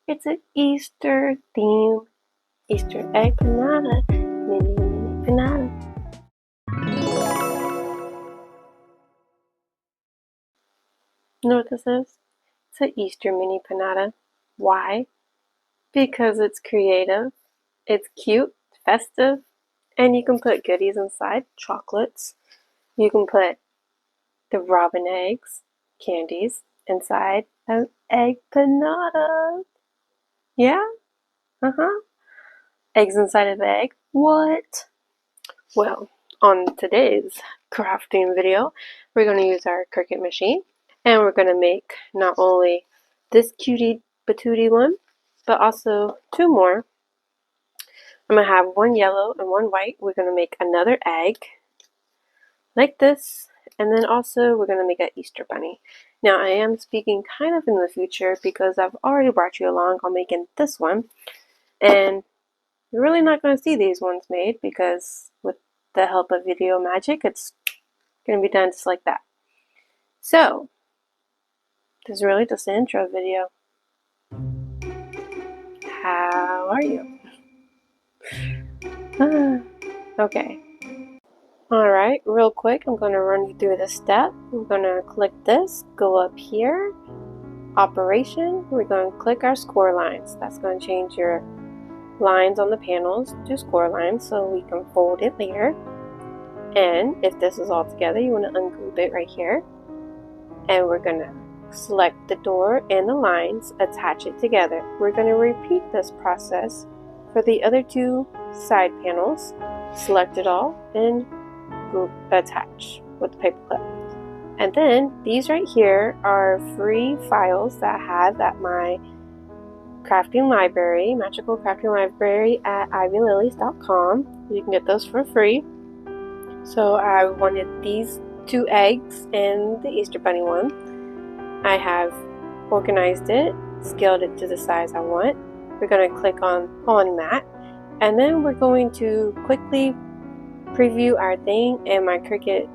It's an Easter theme. Easter Egg Piñata. Mini Piñata. You know what this is? It's an Easter Mini Piñata. Why? Because it's creative, it's cute, festive, and you can put goodies inside, chocolates. You can put the robin eggs, candies, inside an egg piñata. Yeah? Eggs inside of egg. What? Well, on today's crafting video, we're going to use our Cricut machine, and we're going to make not only this cutie patootie one, but also two more. I'm going to have one yellow and one white. We're going to make another egg like this, and then also we're going to make an Easter bunny. Now, I am speaking kind of in the future because I've already brought you along on making this one, and you're really not going to see these ones made because with the help of video magic, it's going to be done just like that. So, this is really just an intro video. How are you? Okay. Alright, real quick, I'm going to run you through this step. I'm going to click this, go up here, operation, we're going to click our score lines. That's going to change your lines on the panels to score lines so we can fold it later. And if this is all together, you want to ungroup it right here. And we're going to select the door and the lines, attach it together. We're going to repeat this process for the other two side panels. Select it all and group attach with the paper clip. And then these right here are free files that I have at my crafting library, magical crafting library at ivylillies.com. You can get those for free. So I wanted these two eggs and the Easter bunny one. I have organized it, scaled it to the size I want. We're going to click on that, and then we're going to quickly preview our thing. And my Cricut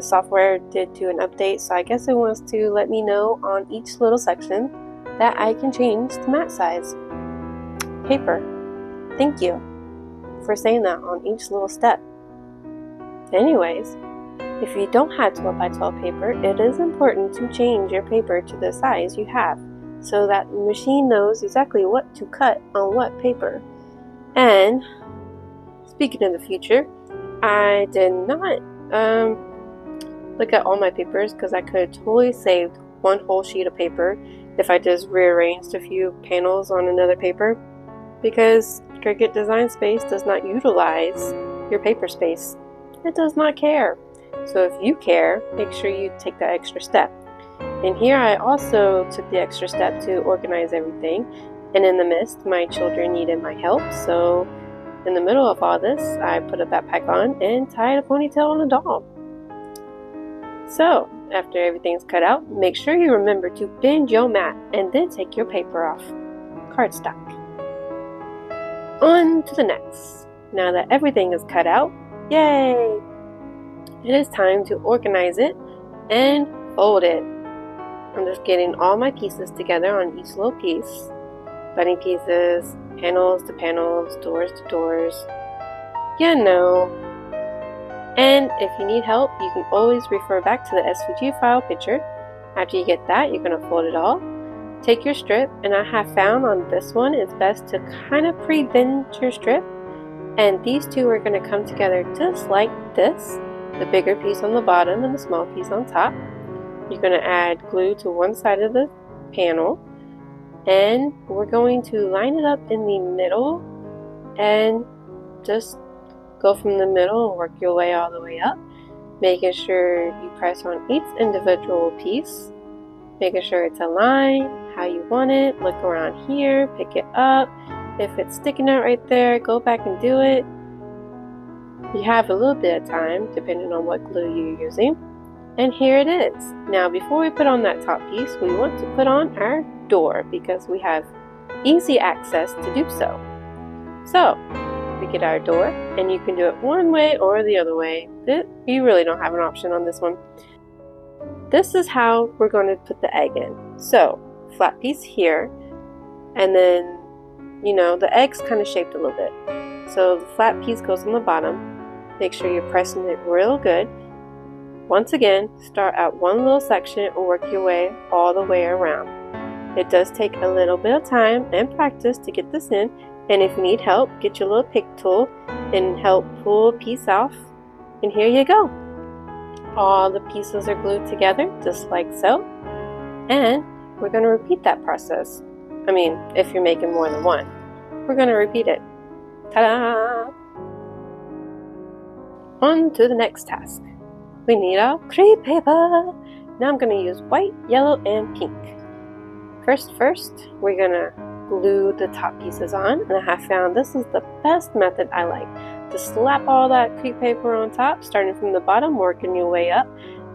software did do an update, so I guess it wants to let me know on each little section that I can change the mat size. Paper, thank you for saying that on each little step. Anyways, if you don't have 12 by 12 paper, it is important to change your paper to the size you have so that the machine knows exactly what to cut on what paper. And speaking of the future, I did not look at all my papers because I could have totally saved one whole sheet of paper if I just rearranged a few panels on another paper, because Cricut Design Space does not utilize your paper space. It does not care. So if you care, make sure you take the extra step. And here I also took the extra step to organize everything. And in the midst, my children needed my help. So in the middle of all this, I put a backpack on and tied a ponytail on a doll. So after everything's cut out, make sure you remember to bend your mat and then take your paper off. Cardstock. On to the next. Now that everything is cut out, yay! It is time to organize it and fold it. I'm just getting all my pieces together on each little piece. Bunny pieces, panels to panels, doors to doors. You know. And if you need help, you can always refer back to the SVG File picture. After you get that, you're going to fold it all. Take your strip, and I have found on this one it's best to kind of pre-bend your strip. And these two are going to come together just like this. The bigger piece on the bottom and the small piece on top. You're going to add glue to one side of the panel, and we're going to line it up in the middle and just go from the middle and work your way all the way up, making sure you press on each individual piece, making sure it's aligned how you want it. Look around here, pick it up. If it's sticking out right there, go back and do it. You have a little bit of time depending on what glue you're using. And here it is. Now before we put on that top piece, we want to put on our door because we have easy access to do so. So we get our door, and you can do it one way or the other way. You really don't have an option on this one. This is how we're going to put the egg in. So flat piece here, And then, you know, the egg's kind of shaped a little bit. So the flat piece goes on the bottom. Make sure you're pressing it real good. Once again, start at one little section and work your way all the way around. It does take a little bit of time and practice to get this in, and if you need help, get your little pick tool and help pull a piece off, and here you go. All the pieces are glued together just like so, and we're going to repeat that process. I mean, if you're making more than one, we're going to repeat it. Ta-da! On to the next task. We need our crepe paper. Now I'm going to use white, yellow, and pink. First, we're going to glue the top pieces on, and I have found this is the best method I like. To slap all that crepe paper on top, starting from the bottom, working your way up,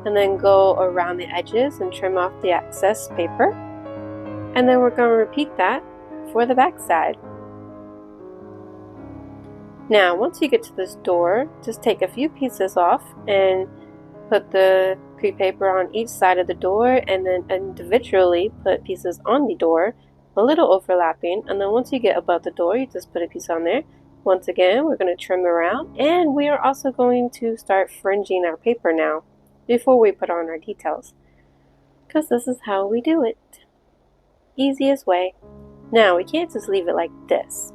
and then go around the edges and trim off the excess paper. And then we're going to repeat that for the back side. Now, once you get to this door, just take a few pieces off and put the crepe paper on each side of the door, and then individually put pieces on the door, a little overlapping, and then once you get above the door, you just put a piece on there. Once again, we're going to trim around, and we are also going to start fringing our paper now before we put on our details, because this is how we do it. Easiest way. Now, we can't just leave it like this.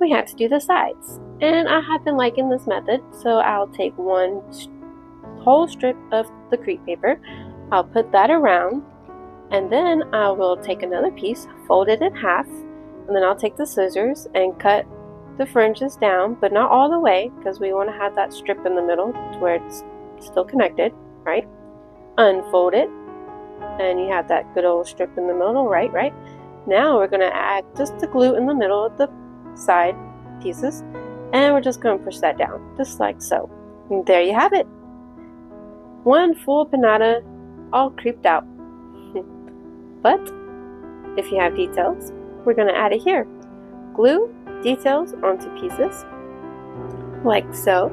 We have to do the sides, and I have been liking this method, so I'll take one whole strip of the crepe paper, I'll put that around, and then I will take another piece, fold it in half, and then I'll take the scissors and cut the fringes down, but not all the way, because we want to have that strip in the middle to where it's still connected, right? Unfold it, and you have that good old strip in the middle, right? Now we're going to add just the glue in the middle of the side pieces, and we're just going to push that down, just like so. And there you have it. One full piñata all creeped out. But if you have details, we're going to add it here. Glue details onto pieces like so.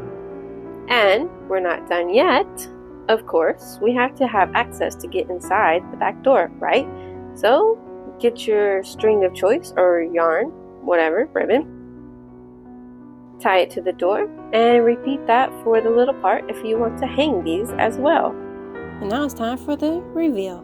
And we're not done yet. Of course, we have to have access to get inside the back door, right? So get your string of choice or yarn, whatever, ribbon. Tie it to the door and repeat that for the little part if you want to hang these as well. And now it's time for the reveal.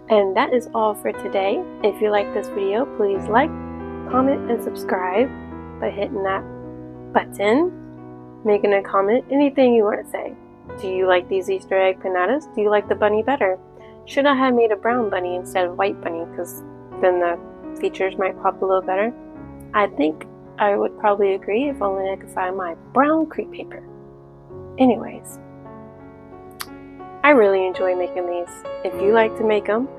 And that is all for today. If you like this video, please like, comment, and subscribe by hitting that button, making a comment, anything you want to say. Do you like these Easter egg piñatas? Do you like the bunny better? Should I have made a brown bunny instead of white bunny, because then the features might pop a little better? I think I would probably agree if only I could find my brown crepe paper. Anyways, I really enjoy making these. If you like to make them,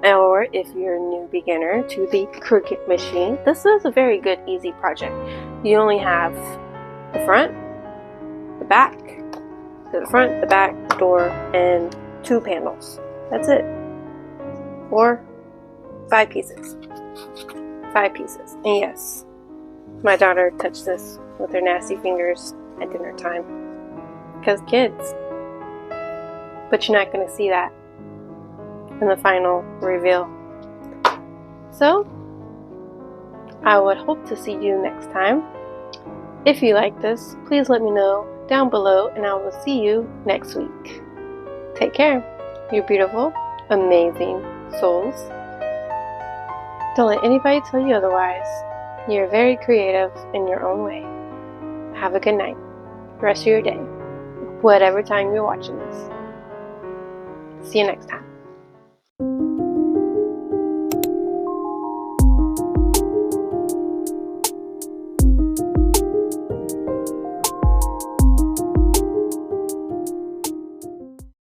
or if you're a new beginner to the Cricut machine, this is a very good, easy project. You only have the front, the back, the front, the back, the door, and 2 panels. That's it. Or 5 pieces. 5 pieces. And yes, my daughter touched this with her nasty fingers at dinner time. Because kids. But you're not going to see that in the final reveal. So, I would hope to see you next time. If you like this, please let me know down below, and I will see you next week. Take care, you beautiful, amazing souls. Don't let anybody tell you otherwise. You're very creative in your own way. Have a good night, rest of your day, whatever time you're watching this. See you next time.